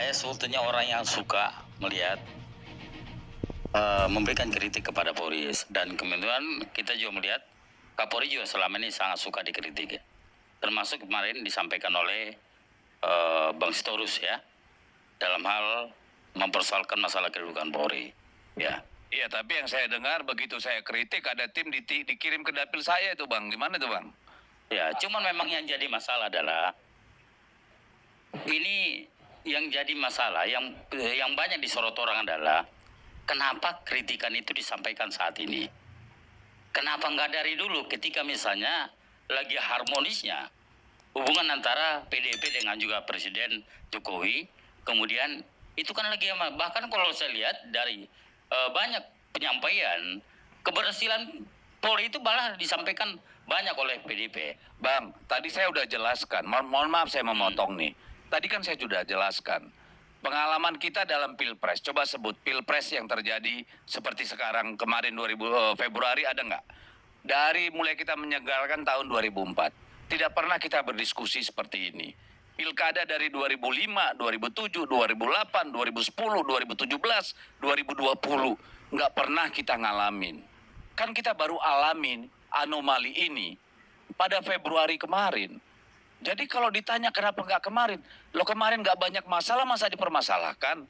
Saya sebetulnya orang yang suka melihat memberikan kritik kepada Polri, dan kemudian kita juga melihat Kapolri juga selama ini sangat suka dikritik, ya. Termasuk kemarin disampaikan oleh Bang Sitorus, ya, dalam hal mempersoalkan masalah kedudukan Polri, ya. Iya, tapi yang saya dengar begitu saya kritik ada tim dikirim ke dapil saya itu, Bang. Gimana tuh, Bang? Ya, cuman memang yang jadi masalah adalah ini, yang jadi masalah yang banyak disorot orang adalah kenapa kritikan itu disampaikan saat ini? Kenapa nggak dari dulu ketika misalnya lagi harmonisnya hubungan antara PDIP dengan juga Presiden Jokowi, kemudian itu kan lagi, bahkan kalau saya lihat dari banyak penyampaian keberhasilan Polri itu malah disampaikan banyak oleh PDIP. Bang, tadi saya udah jelaskan. Mohon maaf saya memotong nih. Tadi kan saya sudah jelaskan. Pengalaman kita dalam Pilpres. Coba sebut Pilpres yang terjadi seperti sekarang kemarin Februari ada nggak? Dari mulai kita menyegarkan tahun 2004. Tidak pernah kita berdiskusi seperti ini. Pilkada dari 2005, 2007, 2008, 2010, 2017, 2020. Nggak pernah kita ngalamin. Kan kita baru alamin anomali ini pada Februari kemarin. Jadi kalau ditanya kenapa nggak kemarin, lo kemarin nggak banyak masalah masa dipermasalahkan.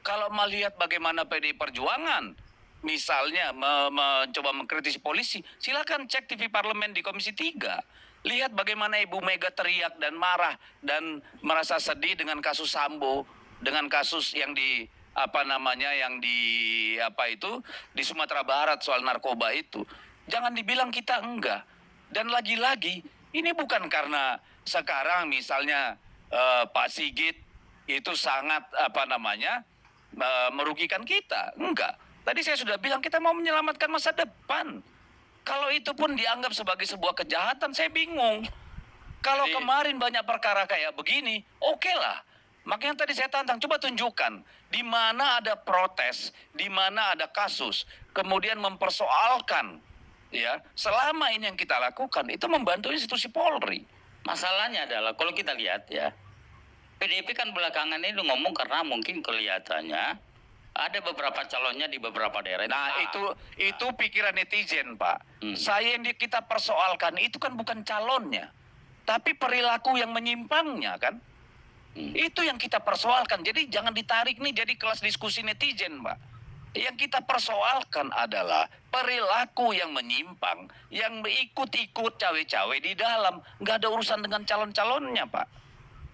Kalau melihat bagaimana PDI Perjuangan, misalnya mencoba mengkritisi polisi, silakan cek TV Parlemen di Komisi 3. Lihat bagaimana Ibu Mega teriak dan marah dan merasa sedih dengan kasus Sambo, dengan kasus yang di di Sumatera Barat soal narkoba itu. Jangan dibilang kita enggak. Dan lagi-lagi ini bukan karena sekarang misalnya Pak Sigit itu sangat merugikan kita. Enggak. Tadi saya sudah bilang kita mau menyelamatkan masa depan. Kalau itu pun dianggap sebagai sebuah kejahatan, saya bingung. Kalau kemarin banyak perkara kayak begini, oke lah. Makanya tadi saya tantang, coba tunjukkan di mana ada protes, di mana ada kasus, kemudian mempersoalkan, ya. Selama ini yang kita lakukan itu membantu institusi Polri. Masalahnya adalah kalau kita lihat, ya, PDIP kan belakangan ini ngomong karena mungkin kelihatannya ada beberapa calonnya di beberapa daerah. Nah, itu pikiran netizen, Pak. Saya yang kita persoalkan itu kan bukan calonnya, tapi perilaku yang menyimpangnya, kan? Itu yang kita persoalkan. Jadi jangan ditarik nih jadi kelas diskusi netizen, Pak. Yang kita persoalkan adalah perilaku yang menyimpang, yang ikut-ikut cawe-cawe di dalam, nggak ada urusan dengan calon-calonnya, Pak.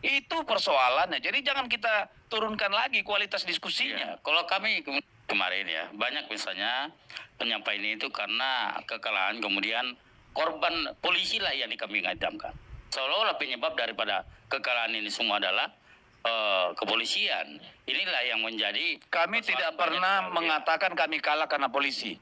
Itu persoalannya. Jadi jangan kita turunkan lagi kualitas diskusinya. Ya, kalau kami kemarin, ya, banyak misalnya penyampaian itu karena kekalahan, kemudian korban polisi lah yang kami ngaitkan. Seolah-olah penyebab daripada kekalahan ini semua adalah kepolisian. Inilah yang menjadi. Kami tidak pernah mengatakan kami kalah karena polisi.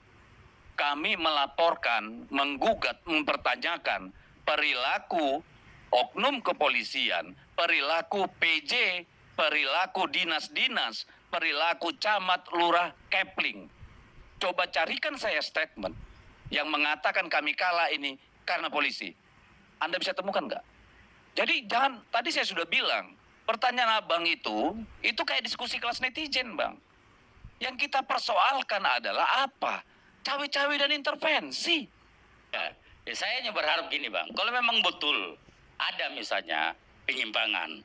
Kami melaporkan, menggugat, mempertanyakan perilaku oknum kepolisian, perilaku PJ, perilaku dinas-dinas, perilaku camat, lurah, kepling. Coba carikan saya statement yang mengatakan kami kalah ini karena polisi. Anda bisa temukan nggak? Jadi jangan, tadi saya sudah bilang, pertanyaan abang itu kayak diskusi kelas netizen, Bang. Yang kita persoalkan adalah apa? Cawe-cawe dan intervensi. Ya, saya hanya berharap gini, Bang. Kalau memang betul ada misalnya penyimpangan,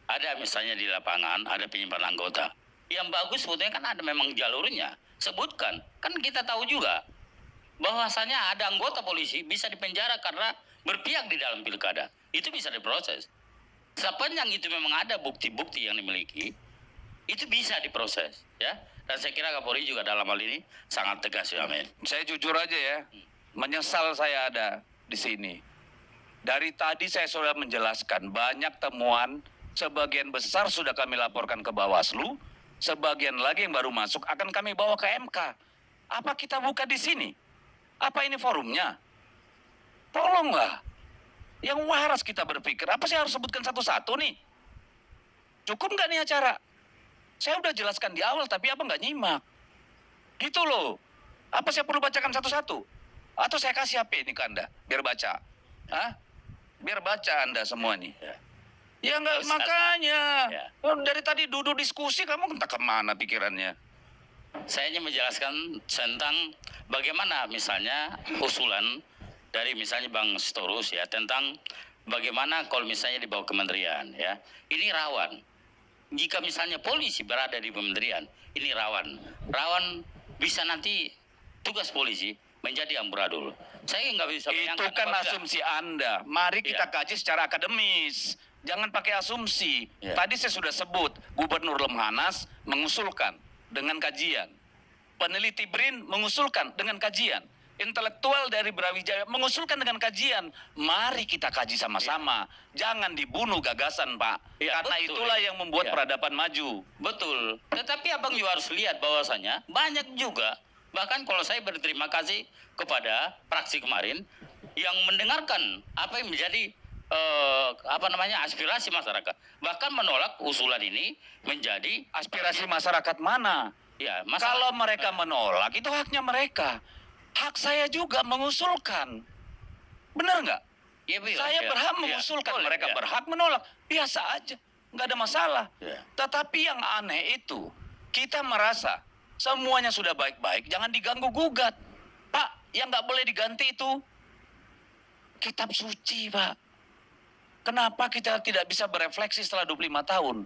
ada misalnya di lapangan ada penyimpangan anggota, yang bagus sebetulnya kan ada memang jalurnya, sebutkan. Kan kita tahu juga bahwasanya ada anggota polisi bisa dipenjara karena berpihak di dalam pilkada, itu bisa diproses. Sepanjang itu memang ada bukti-bukti yang dimiliki, itu bisa diproses, ya. Dan saya kira Kapolri juga dalam hal ini sangat tegas, ya, men. Saya jujur aja ya, menyesal saya ada di sini. Dari tadi saya sudah menjelaskan banyak temuan, sebagian besar sudah kami laporkan ke Bawaslu, sebagian lagi yang baru masuk akan kami bawa ke MK. Apa kita buka di sini? Apa ini forumnya? Tolonglah. Yang waras kita berpikir, apa saya harus sebutkan satu-satu nih? Cukup nggak nih acara? Saya udah jelaskan di awal, tapi apa nggak nyimak? Gitu loh. Apa saya perlu bacakan satu-satu? Atau saya kasih HP ini ke Anda, biar baca? Hah? Biar baca Anda semua nih. Ya nggak, Ustaz. makanya. Ya. Dari tadi duduk diskusi kamu entah kemana pikirannya. Saya hanya menjelaskan tentang bagaimana misalnya usulan dari misalnya Bang Sitorus ya tentang bagaimana kalau misalnya di bawah kementerian ya. Ini rawan. Jika misalnya polisi berada di kementerian, ini rawan. Rawan bisa nanti tugas polisi menjadi amburadul. Saya nggak bisa Itu bayangkan kan apabila- asumsi Anda. Mari kita Iya. kaji secara akademis. Jangan pakai asumsi. Iya. Tadi saya sudah sebut, Gubernur Lemhanas mengusulkan dengan kajian. Peneliti BRIN mengusulkan dengan kajian. Intelektual dari Brawijaya mengusulkan dengan kajian. Mari kita kaji sama-sama. Jangan dibunuh gagasan, Pak. Iya, Karena betul. itulah yang membuat Iya. peradaban maju. Betul. Tetapi abang juga harus lihat bahwasanya banyak juga. Bahkan kalau saya berterima kasih kepada fraksi kemarin yang mendengarkan apa yang menjadi aspirasi masyarakat. Bahkan menolak usulan ini menjadi Aspirasi masyarakat mana? ya Kalau mereka menolak, itu haknya mereka. Hak saya juga mengusulkan. Benar nggak? Ya, Saya berhak mengusulkan, boleh, mereka ya. berhak menolak. Biasa aja, nggak ada masalah. Ya. Tetapi yang aneh itu, kita merasa semuanya sudah baik-baik, jangan diganggu-gugat. Pak, yang nggak boleh diganti itu kitab suci, Pak. Kenapa kita tidak bisa berefleksi setelah 25 tahun?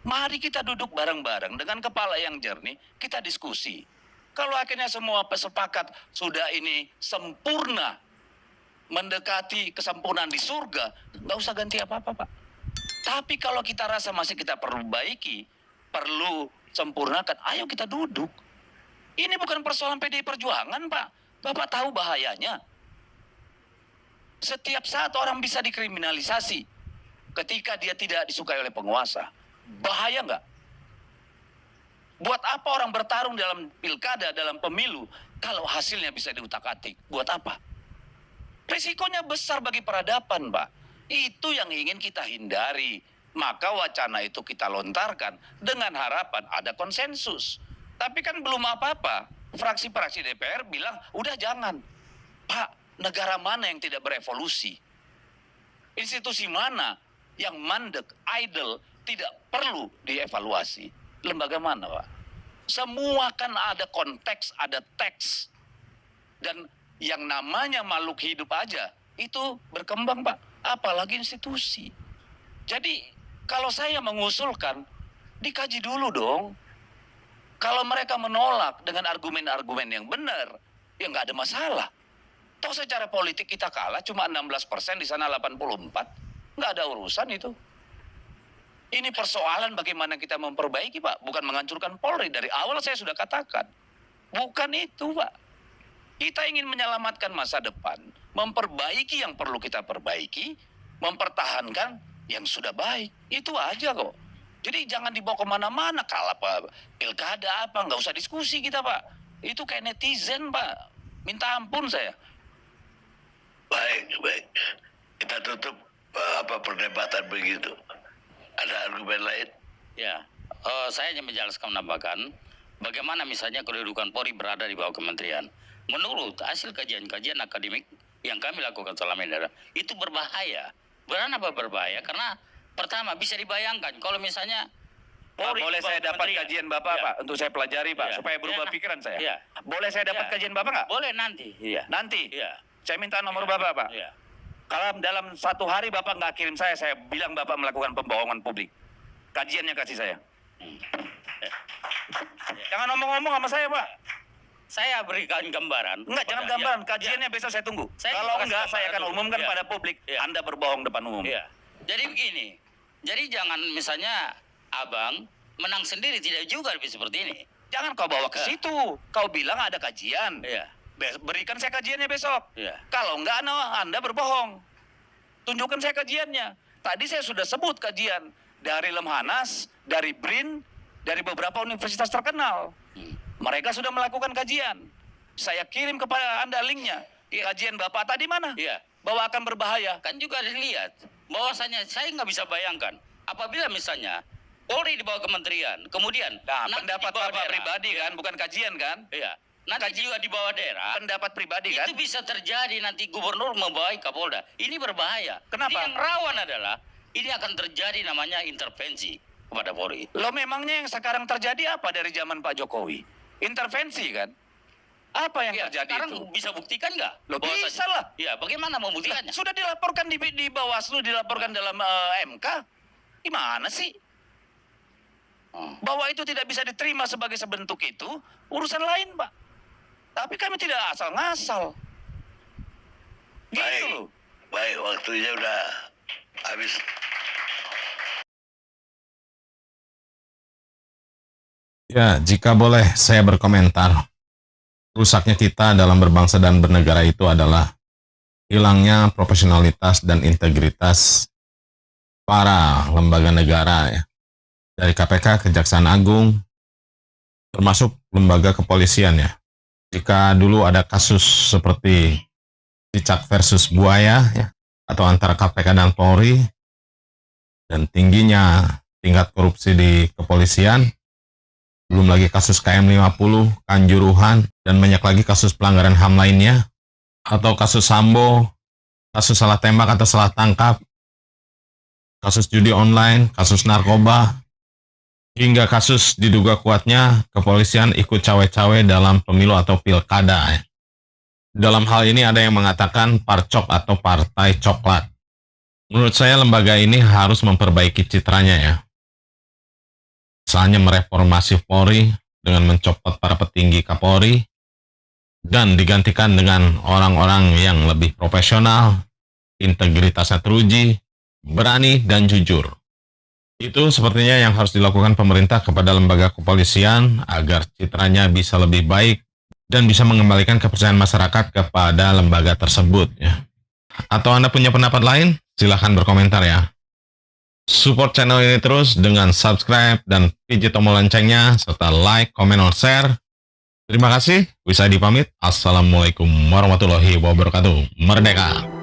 Mari kita duduk bareng-bareng dengan kepala yang jernih, kita diskusi. Kalau akhirnya semua sepakat sudah ini sempurna, mendekati kesempurnaan di surga, nggak usah ganti apa-apa, Pak. Tapi kalau kita rasa masih kita perbaiki, perlu sempurnakan, ayo kita duduk. Ini bukan persoalan PDI Perjuangan, Pak. Bapak tahu bahayanya. Setiap saat orang bisa dikriminalisasi ketika dia tidak disukai oleh penguasa. Bahaya nggak? Buat apa orang bertarung dalam pilkada, dalam pemilu, kalau hasilnya bisa diutak-atik? Buat apa? Risikonya besar bagi peradaban, Pak. Itu yang ingin kita hindari. Maka wacana itu kita lontarkan dengan harapan ada konsensus. Tapi kan belum apa-apa. Fraksi-fraksi DPR bilang, udah jangan. Pak, negara mana yang tidak berevolusi? Institusi mana yang mandek, idle, tidak perlu dievaluasi? Lembaga mana, Pak? Semua kan ada konteks, ada teks. Dan yang namanya makhluk hidup aja, itu berkembang, Pak. Apalagi institusi. Jadi, kalau saya mengusulkan, dikaji dulu dong. Kalau mereka menolak dengan argumen-argumen yang benar, ya nggak ada masalah. Toh secara politik kita kalah cuma 16%, di sana 84. Nggak ada urusan itu. Ini persoalan bagaimana kita memperbaiki, Pak. Bukan menghancurkan Polri. Dari awal saya sudah katakan. Bukan itu, Pak. Kita ingin menyelamatkan masa depan. Memperbaiki yang perlu kita perbaiki. Mempertahankan yang sudah baik. Itu aja kok. Jadi jangan dibawa kemana-mana. Kalah Pak. Pilkada apa. Nggak usah diskusi kita, Pak. Itu kayak netizen, Pak. Minta ampun saya. Baik. Kita tutup perdebatan begitu. Ada argumen lain? Ya, saya hanya menjelaskan menambahkan bagaimana misalnya kedudukan Polri berada di bawah kementerian. Menurut hasil kajian-kajian akademik yang kami lakukan selama ini itu berbahaya. Kenapa berbahaya? Karena pertama bisa dibayangkan kalau misalnya Polri Boleh di bawah saya dapat kementerian. kajian Bapak, Ya. Pak, untuk saya pelajari, Pak, Ya. supaya berubah Ya. pikiran saya. Ya. Boleh saya dapat Ya. kajian Bapak nggak? Boleh nanti. Iya. Nanti. Iya. Saya minta nomor Ya. Bapak, Pak. Iya. Kalau dalam 1 hari Bapak nggak kirim saya bilang Bapak melakukan pembohongan publik. Kajiannya kasih saya. Jangan ngomong-ngomong sama saya, Pak. Saya berikan gambaran. Enggak, jangan kepada- gambaran. ya, Kajiannya besok saya tunggu. Saya Kalau juga enggak, kasih saya akan gambaran dulu. umumkan Ya. pada publik. Ya. Anda berbohong depan umum. Iya. Jadi begini. Jadi jangan misalnya abang menang sendiri, tidak juga lebih seperti ini. Jangan kau bawa ke Ya. situ. Kau bilang ada kajian. Iya. Berikan saya kajiannya besok. Iya. Kalau enggak, Anda berbohong. Tunjukkan saya kajiannya. Tadi saya sudah sebut kajian dari Lemhanas, dari BRIN, dari beberapa universitas terkenal. Mereka sudah melakukan kajian. Saya kirim kepada Anda linknya. Kajian Bapak tadi mana? Iya. Bahwa akan berbahaya. Kan juga dilihat bahwasanya saya nggak bisa bayangkan apabila misalnya Polri di bawah kementerian, kemudian Nah, nanti pendapat di bawah Bapak daerah. pribadi kan, bukan kajian kan? Iya. Nanti juga di bawah daerah. Pendapat pribadi kan? Itu bisa terjadi nanti gubernur membawai Kapolda. Ini berbahaya. Kenapa? Jadi yang rawan adalah ini akan terjadi namanya intervensi kepada Polri. Lo memangnya yang sekarang terjadi apa dari zaman Pak Jokowi? Intervensi kan? Apa yang Ya, terjadi sekarang itu? bisa buktikan nggak? Lo Bahwa bisa lah. Ya, bagaimana membuktikannya? Sudah dilaporkan di Bawaslu, dilaporkan dalam MK. Gimana sih? Bahwa itu tidak bisa diterima sebagai sebentuk itu, urusan lain, Pak. Tapi kami tidak asal ngasal. Gitu Baik. loh. Baik, waktunya udah habis. Ya, jika boleh saya berkomentar, rusaknya kita dalam berbangsa dan bernegara itu adalah hilangnya profesionalitas dan integritas para lembaga negara ya. Dari KPK, Kejaksaan Agung, termasuk lembaga kepolisian ya. Jika dulu ada kasus seperti cicak versus buaya ya, atau antara KPK dan Polri, dan tingginya tingkat korupsi di kepolisian, belum lagi kasus KM50, Kanjuruhan, dan banyak lagi kasus pelanggaran HAM lainnya, atau kasus Sambo, kasus salah tembak atau salah tangkap, kasus judi online, kasus narkoba, hingga kasus diduga kuatnya kepolisian ikut cawe-cawe dalam pemilu atau pilkada. Dalam hal ini ada yang mengatakan parcok atau partai coklat. Menurut saya lembaga ini harus memperbaiki citranya ya. Misalnya mereformasi Polri dengan mencopot para petinggi Kapolri dan digantikan dengan orang-orang yang lebih profesional, integritasnya teruji, berani dan jujur. Itu sepertinya yang harus dilakukan pemerintah kepada lembaga kepolisian agar citranya bisa lebih baik dan bisa mengembalikan kepercayaan masyarakat kepada lembaga tersebut ya. Atau Anda punya pendapat lain? Silahkan berkomentar ya. Support channel ini terus dengan subscribe dan pijit tombol loncengnya, serta like, comment, or share. Terima kasih. Wisadi pamit. Assalamualaikum warahmatullahi wabarakatuh. Merdeka!